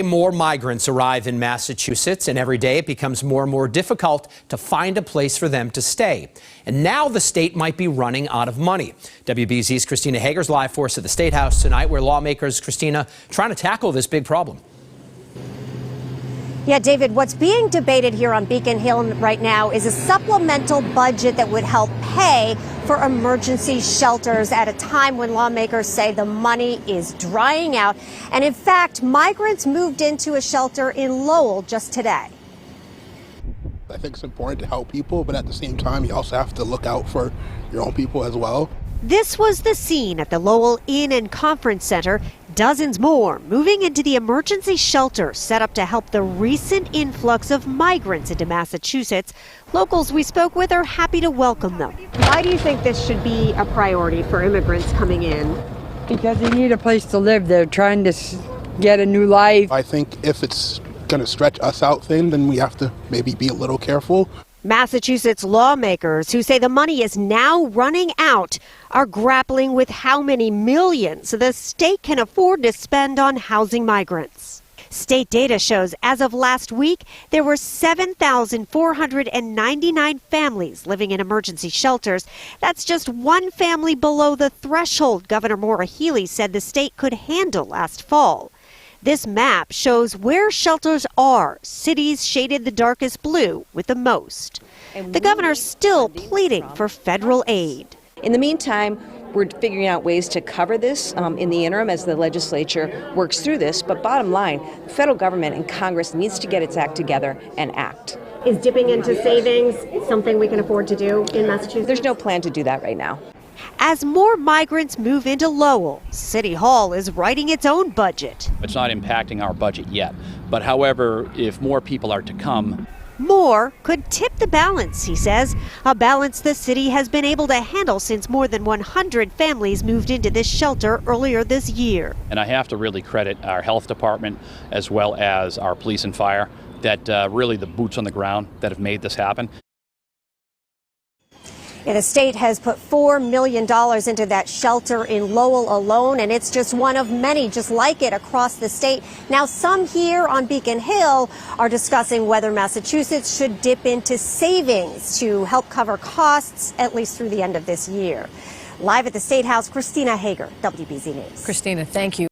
More migrants arrive in Massachusetts, and every day it becomes more and more difficult to find a place for them to stay. And now the state might be running out of money. WBZ's Christina Hager's live for us at the State House tonight, where lawmakers, Christina, trying to tackle this big problem. Yeah, David, what's being debated here on Beacon Hill right now is a supplemental budget that would help pay for emergency shelters at a time when lawmakers say the money is drying out. And in fact, migrants moved into a shelter in Lowell just today. I think it's important to help people, but at the same time, you also have to look out for your own people as well. This was the scene at the Lowell Inn and Conference Center. Dozens more moving into the emergency shelter set up to help the recent influx of migrants into Massachusetts. Locals we spoke with are happy to welcome them. Why do you think this should be a priority for immigrants coming in? Because they need a place to live. They're trying to get a new life. I think if it's going to stretch us out thin, then we have to maybe be a little careful. Massachusetts lawmakers, who say the money is now running out, are grappling with how many millions the state can afford to spend on housing migrants. State data shows as of last week, there were 7,499 families living in emergency shelters. That's just one family below the threshold Governor Maura Healey said the state could handle last fall. This map shows where shelters are, cities shaded the darkest blue with the most. The governor's still pleading for federal aid. In the meantime, we're figuring out ways to cover this in the interim as the legislature works through this. But bottom line, the federal government and Congress needs to get its act together and act. Is dipping into savings something we can afford to do in Massachusetts? There's no plan to do that right now. As more migrants move into Lowell, City Hall is writing its own budget. It's not impacting our budget yet. But however, if more people are to come, more could tip the balance, he says, a balance the city has been able to handle since more than 100 families moved into this shelter earlier this year. and I have to really credit our health department as well as our police and fire, that really the boots on the ground that have made this happen. Yeah, the state has put $4 million into that shelter in Lowell alone, and it's just one of many just like it across the state. Now, some here on Beacon Hill are discussing whether Massachusetts should dip into savings to help cover costs, at least through the end of this year. Live at the State House, Christina Hager, WBZ News. Christina, thank you.